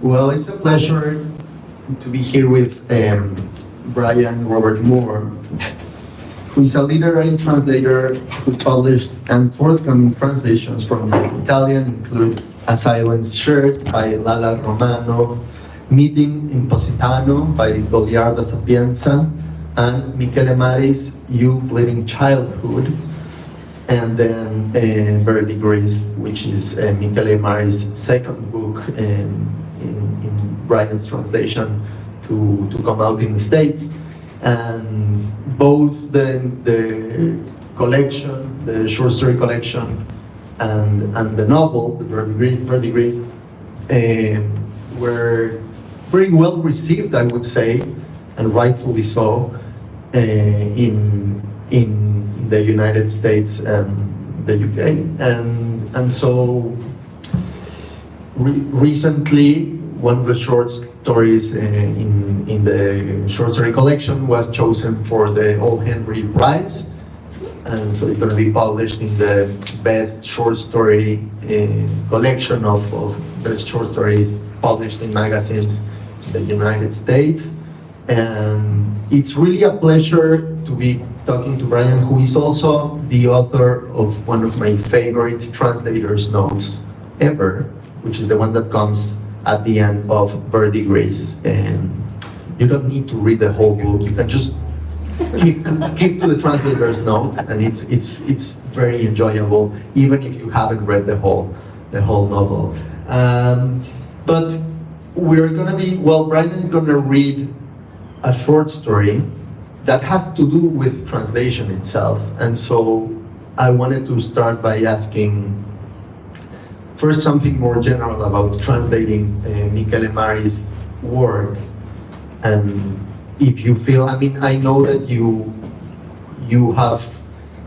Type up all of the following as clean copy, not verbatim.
Well, it's a pleasure to be here with Brian Robert Moore, who is a literary translator who's published and forthcoming translations from the Italian include A Silence Shirt by Lala Romano, Meeting in Positano by Goliardo Sapienza, and Michele Mari's You Bleeding Childhood, and then Verdigris, which is Michele Mari's second book in Brian's translation to come out in the States. And both the collection, the short story collection, and the novel, the Verdigris, were very well received, I would say, and rightfully so, in the United States and the UK. And so recently, one of the short stories in the short story collection was chosen for the O. Henry Prize, and so it's going to be published in the best short story collection of best short stories published in magazines in the United States. And it's really a pleasure to be talking to Brian, who is also the author of one of my favorite translator's notes ever, which is the one that comes at the end of Verdigris. And you don't need to read the whole book. You can just skip to the translator's note, and it's very enjoyable, even if you haven't read the whole novel. But we're gonna Brian is gonna read a short story that has to do with translation itself. And so I wanted to start by asking first something more general about translating Michele Mari's work. And if you feel, I know that you have,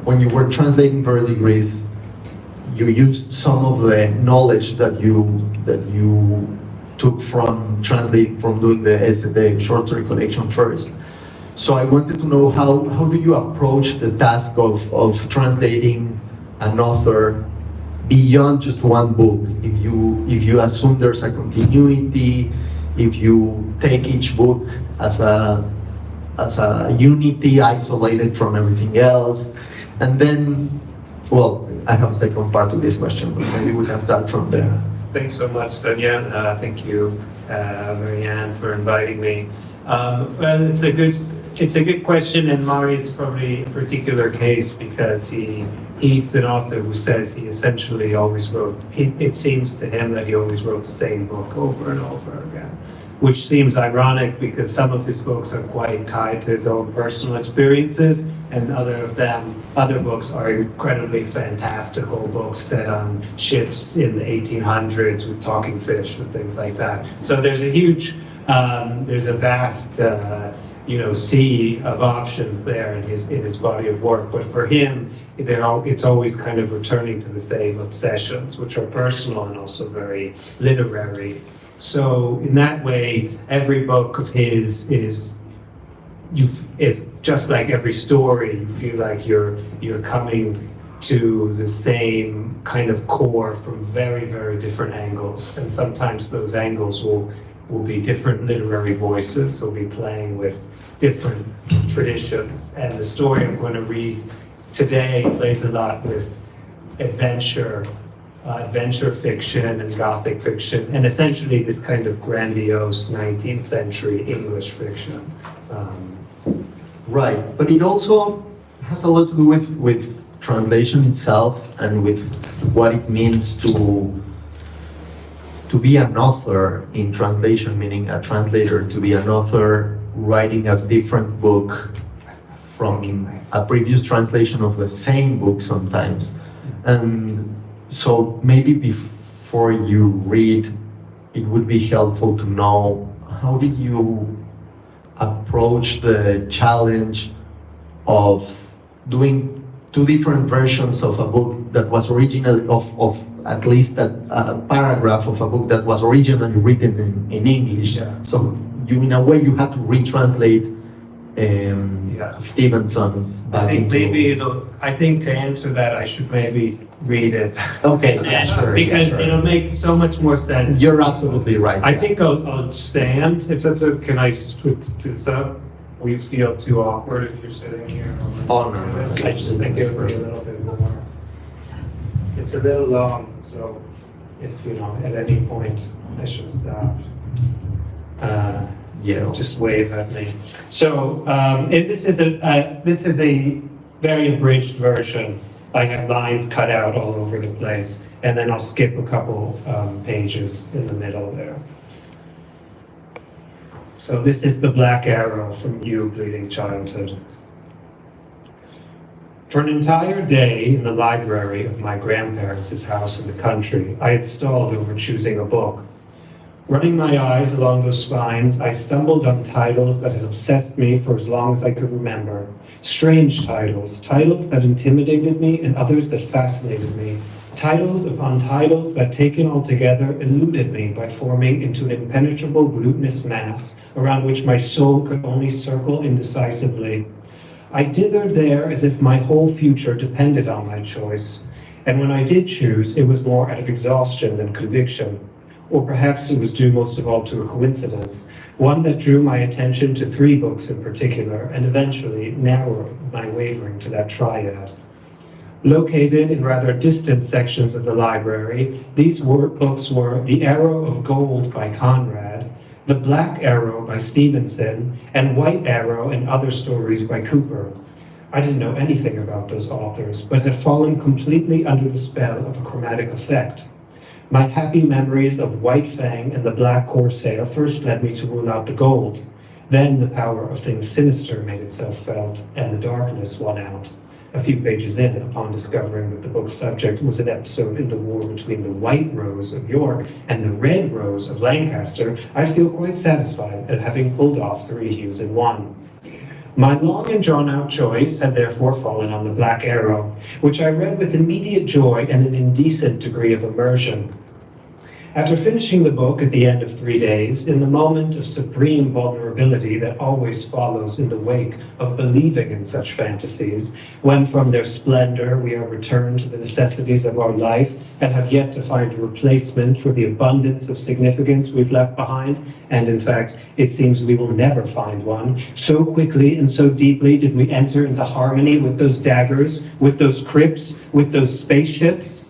when you were translating Verdigris, you used some of the knowledge that you took from doing the short story collection first. So I wanted to know how do you approach the task of translating an author beyond just one book? If you assume there's a continuity, if you take each book as a unity isolated from everything else, and then, I have a second part to this question, but maybe we can start from there. Thanks so much, Daniel. Thank you, Marianne, for inviting me. Well, it's a good question, and Mari's probably a particular case because he's an author who says he essentially always wrote. It seems to him that he always wrote the same book over and over again, which seems ironic because some of his books are quite tied to his own personal experiences, and other books are incredibly fantastical books set on ships in the 1800s with talking fish and things like that. So there's a vast sea of options there in his body of work. But for him, it's always kind of returning to the same obsessions, which are personal and also very literary. So in that way, every book of his is just like every story. You feel like you're coming to the same kind of core from very, very different angles, and sometimes those angles will be different literary voices. Will be playing with different traditions. And the story I'm going to read today plays a lot with adventure fiction and Gothic fiction, and essentially this kind of grandiose 19th century English fiction. Right, but it also has a lot to do with translation itself and with what it means to be an author in translation, meaning a translator, to be an author writing a different book from a previous translation of the same book sometimes. And so maybe before you read, it would be helpful to know, how did you approach the challenge of doing two different versions of a book that was originally, of at least a paragraph of a book that was originally written in English? Yeah. So in a way you had to retranslate Yeah. Stevenson I back think into... maybe I think to answer that, I should maybe read it. Okay, yeah, sure. yeah, Because sure. it'll make so much more sense. You're absolutely right. I yeah. think I'll stand, if that's okay. Can I switch this up? We feel too awkward if you're sitting here. Oh, no. I just think it would be a little bit more. It's a little long, so if, at any point I should stop. Yeah. Just wave at me. So this is a very abridged version. I have lines cut out all over the place, and then I'll skip a couple pages in the middle there. So this is the black arrow from You Bleeding Childhood. For an entire day in the library of my grandparents' house in the country, I had stalled over choosing a book. Running my eyes along those spines, I stumbled on titles that had obsessed me for as long as I could remember. Strange titles, titles that intimidated me and others that fascinated me. Titles upon titles that, taken all together, eluded me by forming into an impenetrable glutinous mass around which my soul could only circle indecisively. I dithered there as if my whole future depended on my choice. And when I did choose, it was more out of exhaustion than conviction. Or perhaps it was due most of all to a coincidence, one that drew my attention to 3 books in particular, and eventually narrowed my wavering to that triad. Located in rather distant sections of the library, these books were The Arrow of Gold by Conrad, The Black Arrow by Stevenson, and White Arrow and Other Stories by Cooper. I didn't know anything about those authors, but had fallen completely under the spell of a chromatic effect. My happy memories of White Fang and the Black Corsair first led me to rule out the gold. Then the power of things sinister made itself felt, and the darkness won out. A few pages in, upon discovering that the book's subject was an episode in the war between the White Rose of York and the Red Rose of Lancaster, I feel quite satisfied at having pulled off 3 hues in one. My long and drawn-out choice had therefore fallen on The Black Arrow, which I read with immediate joy and an indecent degree of immersion. After finishing the book at the end of 3 days, in the moment of supreme vulnerability that always follows in the wake of believing in such fantasies, when from their splendor we are returned to the necessities of our life and have yet to find a replacement for the abundance of significance we've left behind, and in fact, it seems we will never find one, so quickly and so deeply did we enter into harmony with those daggers, with those crypts, with those spaceships.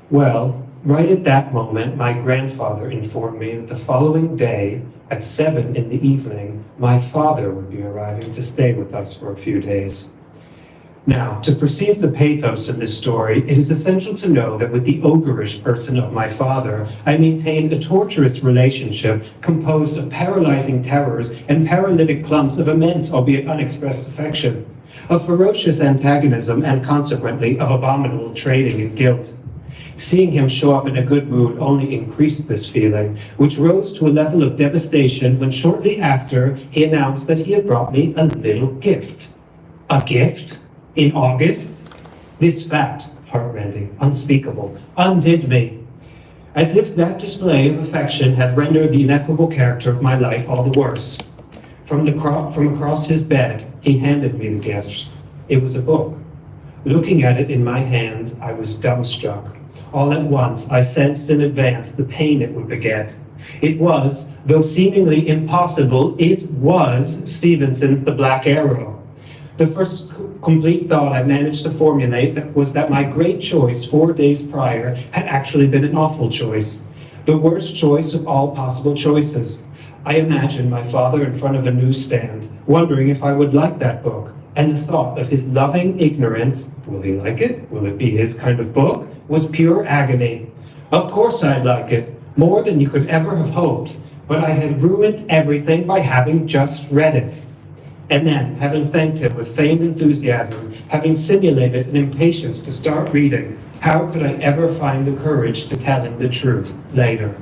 Well, right at that moment, my grandfather informed me that the following day, at 7 in the evening, my father would be arriving to stay with us for a few days. Now, to perceive the pathos in this story, it is essential to know that with the ogreish person of my father, I maintained a torturous relationship composed of paralyzing terrors and paralytic clumps of immense, albeit unexpressed affection, of ferocious antagonism and consequently of abominable trading in guilt. Seeing him show up in a good mood only increased this feeling, which rose to a level of devastation when shortly after he announced that he had brought me a little gift. A gift? In August? This fact, heartrending, unspeakable, undid me. As if that display of affection had rendered the ineffable character of my life all the worse. From across his bed, he handed me the gift. It was a book. Looking at it in my hands, I was dumbstruck. All at once, I sensed in advance the pain it would beget. It was, though seemingly impossible, it was Stevenson's The Black Arrow. The first complete thought I managed to formulate was that my great choice 4 days prior had actually been an awful choice. The worst choice of all possible choices. I imagined my father in front of a newsstand, wondering if I would like that book. And the thought of his loving ignorance, will he like it? Will it be his kind of book? Was pure agony. Of course I'd like it, more than you could ever have hoped, but I had ruined everything by having just read it. And then, having thanked him with feigned enthusiasm, having simulated an impatience to start reading, how could I ever find the courage to tell him the truth later?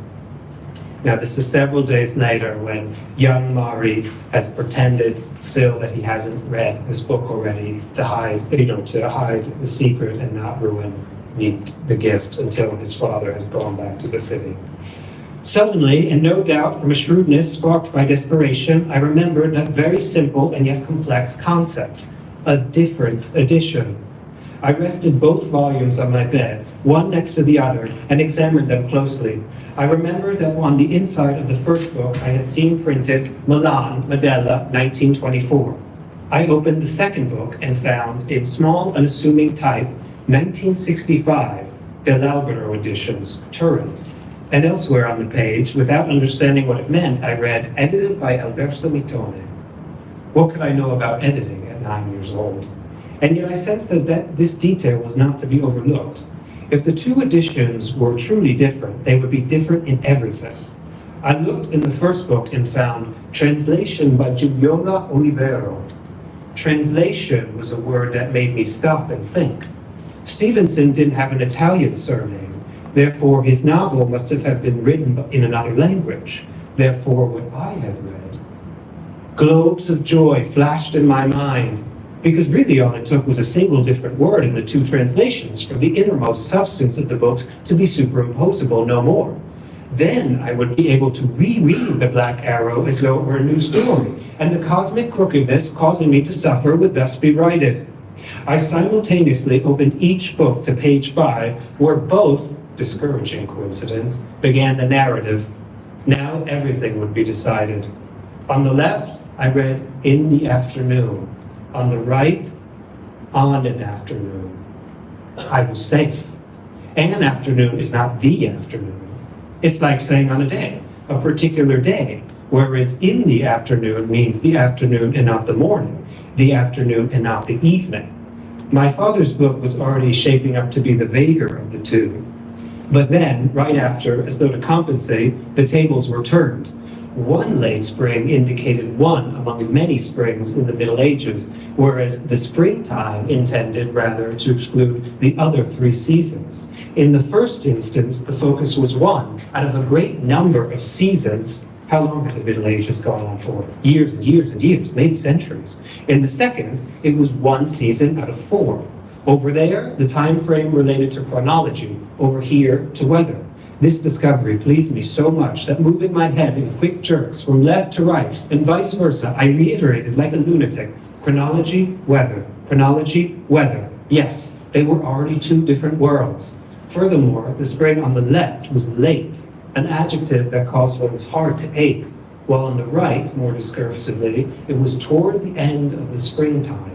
Now, this is several days later when young Mari has pretended still that he hasn't read this book already to hide the secret and not ruin the gift until his father has gone back to the city. Suddenly, and no doubt from a shrewdness sparked by desperation, I remembered that very simple and yet complex concept, a different edition. I rested both volumes on my bed, one next to the other, and examined them closely. I remembered that on the inside of the first book I had seen printed Milan, Modella, 1924. I opened the second book and found, in small, unassuming type, 1965, dell'Albero editions, Turin. And elsewhere on the page, without understanding what it meant, I read, edited by Alberto Mitone. What could I know about editing at 9 years old? And yet I sensed that this detail was not to be overlooked. If the two editions were truly different, they would be different in everything. I looked in the first book and found translation by Giuliola Olivero. Translation was a word that made me stop and think. Stevenson didn't have an Italian surname. Therefore, his novel must have been written in another language. Therefore, what I had read. Globes of joy flashed in my mind, because really all it took was a single different word in the two translations for the innermost substance of the books to be superimposable no more. Then I would be able to reread The Black Arrow as though it were a new story, and the cosmic crookedness causing me to suffer would thus be righted. I simultaneously opened each book to page 5, where both, discouraging coincidence, began the narrative. Now everything would be decided. On the left, I read In the Afternoon. On the right, On an Afternoon. I was safe. An afternoon is not the afternoon. It's like saying on a day, a particular day, whereas in the afternoon means the afternoon and not the morning, the afternoon and not the evening. My father's book was already shaping up to be the vaguer of the two. But then, right after, as though to compensate, the tables were turned. One late spring indicated one among many springs in the Middle Ages, whereas the springtime intended rather to exclude the other 3 seasons. In the first instance, the focus was one out of a great number of seasons. How long had the Middle Ages gone on for? Years and years and years, maybe centuries. In the second, it was one season out of 4. Over there, the time frame related to chronology. Over here, to weather. This discovery pleased me so much that moving my head in quick jerks from left to right and vice versa, I reiterated like a lunatic, chronology, weather, chronology, weather. Yes, they were already 2 different worlds. Furthermore, the spring on the left was late, an adjective that caused one's heart to ache, while on the right, more discursively, it was toward the end of the springtime.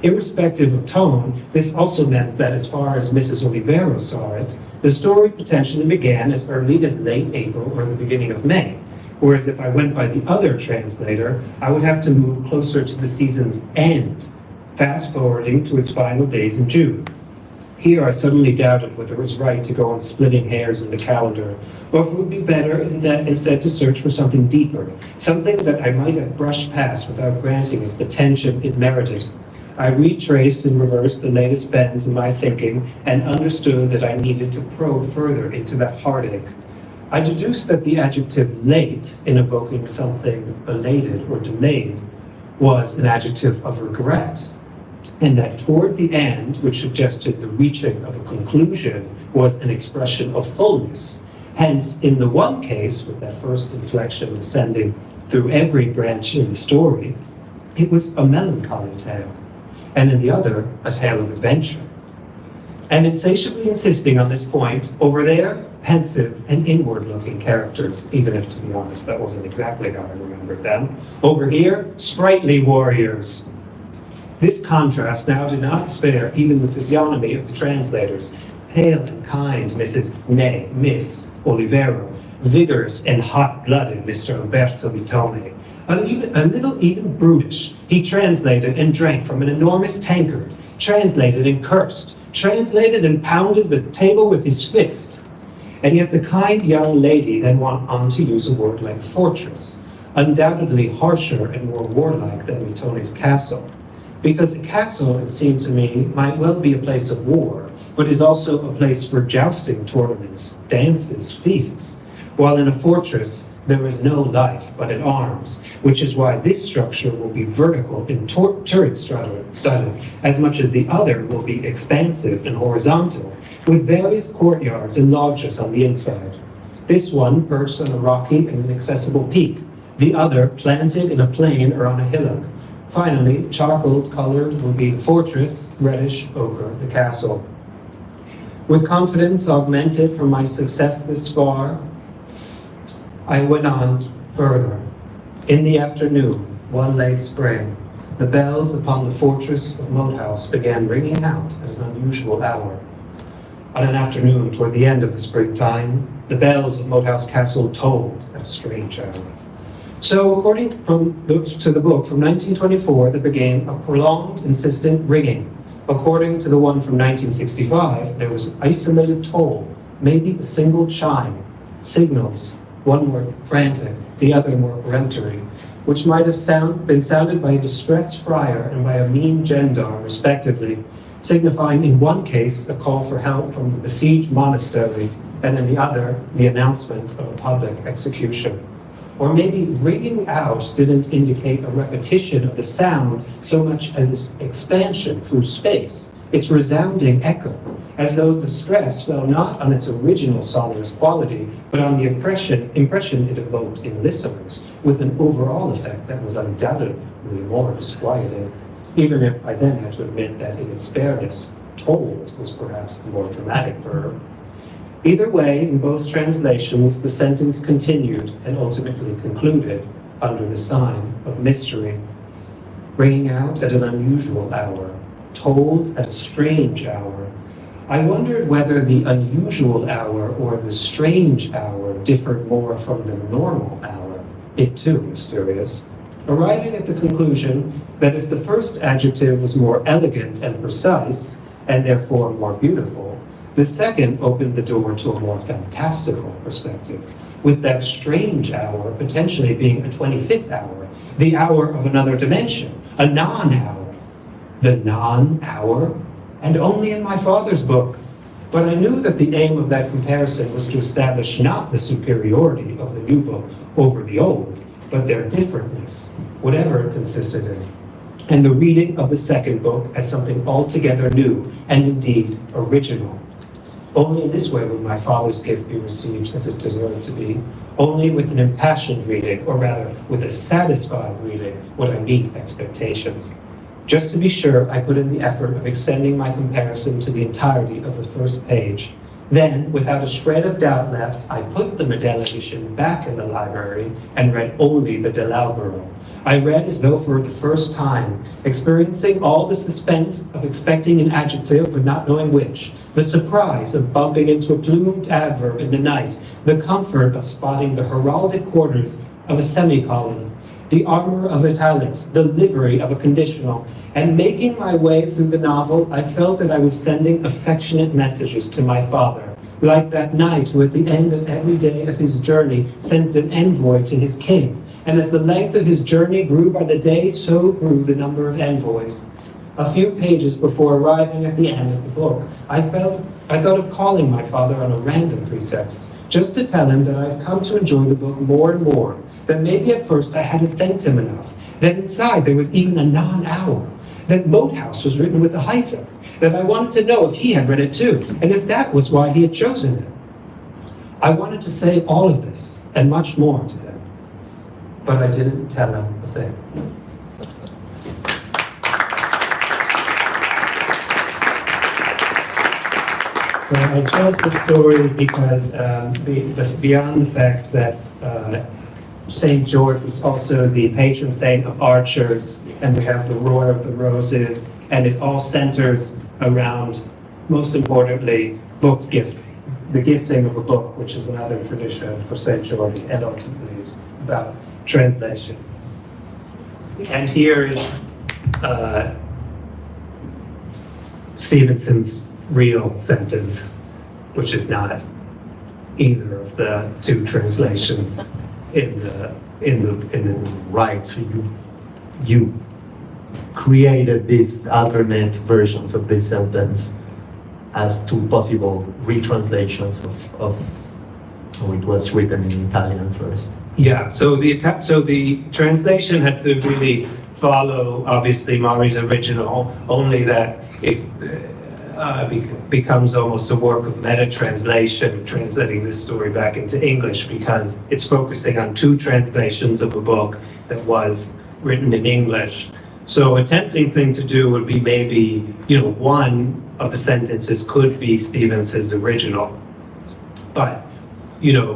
Irrespective of tone, this also meant that as far as Mrs. Olivero saw it, the story potentially began as early as late April or the beginning of May, whereas if I went by the other translator, I would have to move closer to the season's end, fast-forwarding to its final days in June. Here I suddenly doubted whether it was right to go on splitting hairs in the calendar, or if it would be better instead to search for something deeper, something that I might have brushed past without granting it the attention it merited. I retraced and reversed the latest bends in my thinking and understood that I needed to probe further into that heartache. I deduced that the adjective late, in evoking something belated or delayed, was an adjective of regret, and that toward the end, which suggested the reaching of a conclusion, was an expression of fullness. Hence, in the one case, with that first inflection descending through every branch in the story, it was a melancholy tale, and in the other, a tale of adventure. And insatiably insisting on this point, over there, pensive and inward-looking characters, even if, to be honest, that wasn't exactly how I remembered them. Over here, sprightly warriors. This contrast now did not spare even the physiognomy of the translators. Pale and kind Miss Olivero, vigorous and hot-blooded Mr. Alberto Mitone, a little even brutish. He translated and drank from an enormous tankard, translated and cursed, translated and pounded the table with his fist. And yet the kind young lady then went on to use a word like fortress, undoubtedly harsher and more warlike than Mitone's castle. Because a castle, it seemed to me, might well be a place of war, but is also a place for jousting tournaments, dances, feasts, while in a fortress there is no life but in arms, which is why this structure will be vertical and turret-studded, as much as the other will be expansive and horizontal, with various courtyards and loggias on the inside. This one perched on a rocky and inaccessible peak, the other planted in a plain or on a hillock. Finally, charcoal-colored will be the fortress, reddish ochre the castle. With confidence augmented from my success this far, I went on further. In the afternoon, one late spring, the bells upon the fortress of Moat House began ringing out at an unusual hour. On an afternoon toward the end of the springtime, the bells of Moat House Castle tolled at a strange hour. So, according to the book from 1924, there began a prolonged, insistent ringing. According to the one from 1965, there was isolated toll, maybe a single chime, signals, one more frantic, the other more peremptory, which might have been sounded by a distressed friar and by a mean gendarme, respectively, signifying in one case a call for help from the besieged monastery, and in the other, the announcement of a public execution. Or maybe ringing out didn't indicate a repetition of the sound so much as its expansion through space, its resounding echo, as though the stress fell not on its original sonorous quality, but on the impression it evoked in listeners, with an overall effect that was undoubtedly more disquieting, even if I then had to admit that in its spareness, told was perhaps the more dramatic verb. Either way, in both translations, the sentence continued and ultimately concluded under the sign of mystery. Ringing out at an unusual hour, told at a strange hour. I wondered whether the unusual hour or the strange hour differed more from the normal hour. It too mysterious. Arriving at the conclusion that if the first adjective was more elegant and precise, and therefore more beautiful, the second opened the door to a more fantastical perspective, with that strange hour potentially being a 25th hour, the hour of another dimension, a non-hour. The non-hour? And only in my father's book. But I knew that the aim of that comparison was to establish not the superiority of the new book over the old, but their differentness, whatever it consisted in, and the reading of the second book as something altogether new and indeed original. Only in this way would my father's gift be received as it deserved to be. Only with an impassioned reading, or rather with a satisfied reading, would I meet expectations. Just to be sure, I put in the effort of extending my comparison to the entirety of the first page. Then, without a shred of doubt left, I put the Michele edition back in the library and read only the De Laubero. I read as though for the first time, experiencing all the suspense of expecting an adjective but not knowing which, the surprise of bumping into a plumed adverb in the night, the comfort of spotting the heraldic quarters of a semicolon, the armor of italics, the livery of a conditional, and making my way through the novel, I felt that I was sending affectionate messages to my father, like that knight who at the end of every day of his journey sent an envoy to his king, and as the length of his journey grew by the day, so grew the number of envoys. A few pages before arriving at the end of the book, I thought of calling my father on a random pretext, just to tell him that I had come to enjoy the book more and more, that maybe at first I hadn't thanked him enough, that inside there was even a non-hour, that Moat House was written with a hyphen, that I wanted to know if he had read it too, and if that was why he had chosen it. I wanted to say all of this, and much more to him, but I didn't tell him a thing. So I chose the story because beyond the fact that St. George was also the patron saint of archers, and we have the Roar of the Roses, and it all centers around, most importantly, book gifting, the gifting of a book, which is another tradition for St. George, and ultimately is about translation. And here is Stevenson's real sentence, which is not either of the two translations in the Right, so you created these alternate versions of this sentence as two possible retranslations of how it was written in Italian first. Yeah, so the translation had to really follow, obviously, Mari's original, only that if becomes almost a work of meta-translation, translating this story back into English, because it's focusing on two translations of a book that was written in English. So a tempting thing to do would be maybe, one of the sentences could be Stevenson's original. But,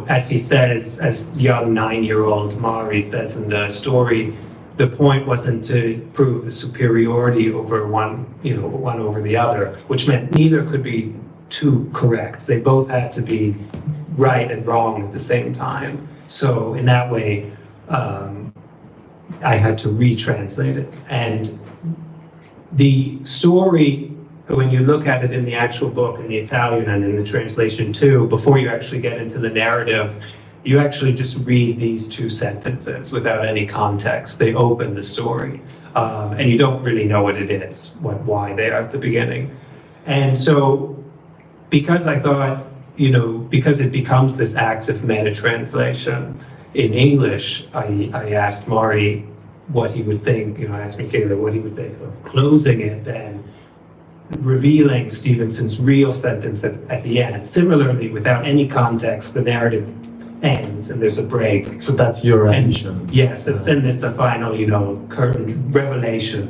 as he says, as young 9-year-old Mari says in the story, the point wasn't to prove the superiority over one over the other, which meant neither could be too correct. They both had to be right and wrong at the same time. So in that way, I had to retranslate it. And the story, when you look at it in the actual book, in the Italian and in the translation too, before you actually get into the narrative, you actually just read these two sentences without any context. They open the story, and you don't really know what it is, why they are at the beginning. And so, because I thought, because it becomes this act of meta-translation in English, I asked Mari what he would think, I asked Michele what he would think of closing it, then revealing Stevenson's real sentence at the end. Similarly, without any context, the narrative ends and there's a break. So that's your addition. Yes, it's in this a final, curtain revelation,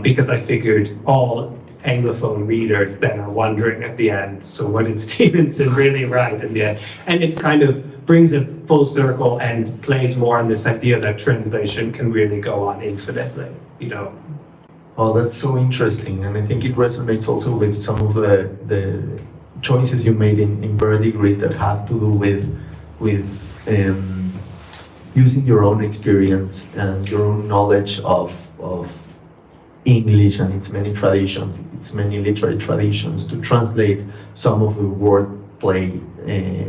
because I figured all Anglophone readers then are wondering at the end, so what did Stevenson really write in the end? And it kind of brings it full circle and plays more on this idea that translation can really go on infinitely, Oh, that's so interesting, and I think it resonates also with some of the choices you made in Verdigris that have to do with using your own experience and your own knowledge of English and its many traditions, its many literary traditions, to translate some of the wordplay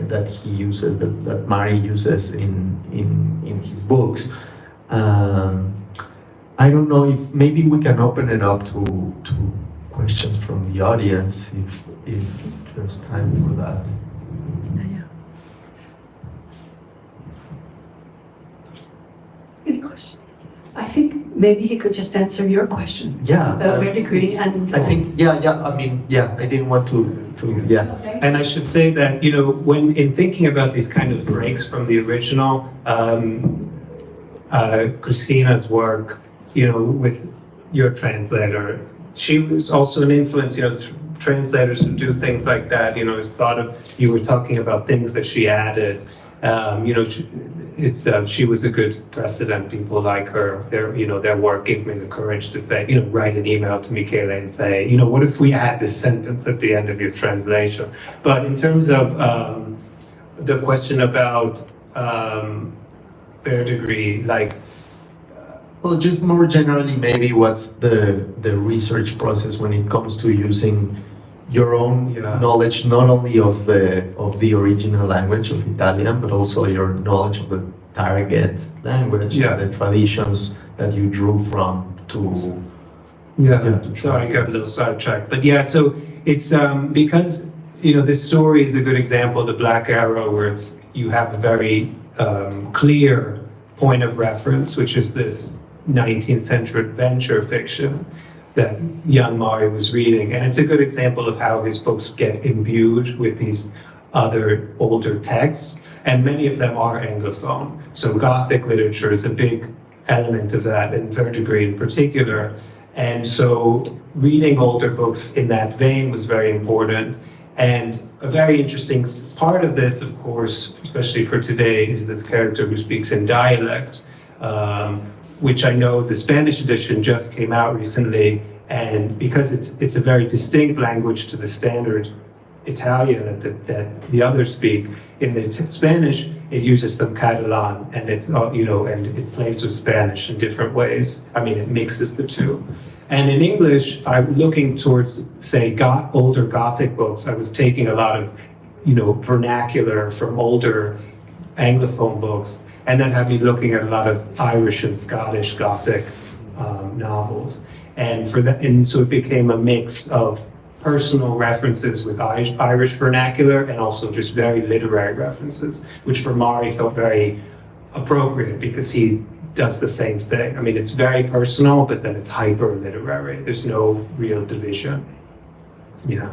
that he uses, that Mari uses in his books. I don't know if maybe we can open it up to questions from the audience if there's time for that. Any questions? I think maybe he could just answer your question. Yeah. Verdigris and. I think, I didn't want to, Okay. And I should say that, when in thinking about these kind of breaks from the original, Christina's work, with your translator, she was also an influence, translators who do things like that, you were talking about things that she added, she was a good precedent. People like her, their work gave me the courage to say, write an email to Michele and say, what if we add this sentence at the end of your translation? But in terms of the question about Verdigris, well, just more generally, maybe what's the research process when it comes to using your own knowledge, not only of the original language of Italian, but also your knowledge of the target language, and the traditions that you drew from to. Sorry, I got a little sidetracked, but so it's because this story is a good example of the Black Arrow, where you have a very clear point of reference, which is this 19th century adventure fiction that young Mari was reading. And it's a good example of how his books get imbued with these other older texts, and many of them are Anglophone. So Gothic literature is a big element of that, in Verdigris in particular. And so reading older books in that vein was very important. And a very interesting part of this, of course, especially for today, is this character who speaks in dialect, which I know the Spanish edition just came out recently, and because it's a very distinct language to the standard Italian that the others speak, in the Spanish it uses some Catalan, and it's and it plays with Spanish in different ways. I mean, it mixes the two. And in English, I'm looking towards, say, older Gothic books. I was taking a lot of, vernacular from older Anglophone books, and then have me looking at a lot of Irish and Scottish Gothic novels. And so it became a mix of personal references with Irish vernacular and also just very literary references, which for Mari felt very appropriate because he does the same thing. I mean, it's very personal, but then it's hyper literary. There's no real division. Yeah,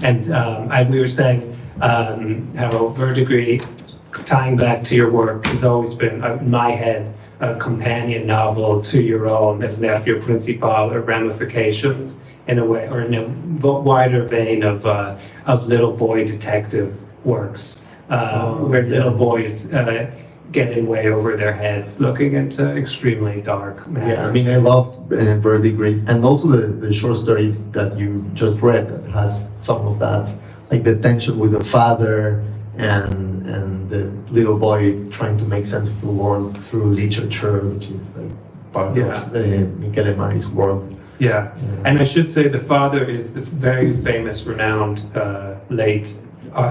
and we were saying how Verdigris, tying back to your work, has always been, in my head, a companion novel to your own El Nervio Principal, or Ramifications, in a way, or in a wider vein of little boy detective works, where little boys get in way over their heads, looking into extremely dark matters. Yeah, I mean, I loved Verdigris, and also the short story that you just read that has some of that, like the tension with the father and the little boy trying to make sense of the world through literature, which is like part of Michele Mari's world. Yeah, and I should say the father is the very famous, renowned, late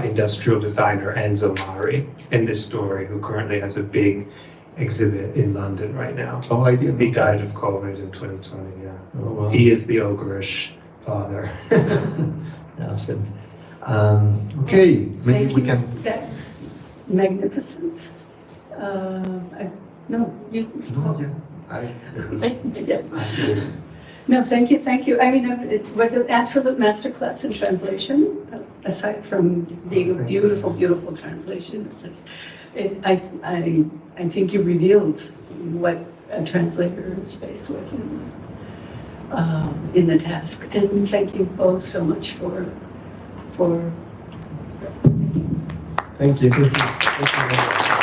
industrial designer Enzo Mari in this story, who currently has a big exhibit in London right now. Oh, I didn't. He died of COVID in 2020, yeah. Oh, wow. He is the ogreish father. Awesome. Okay, maybe Thank we you. can. That's magnificent. No, you. No, yeah, Yeah. No, thank you. I mean, it was an absolute masterclass in translation, aside from being a beautiful, beautiful translation. I think you revealed what a translator is faced with in the task. And thank you both so much for Thank you. Thank you.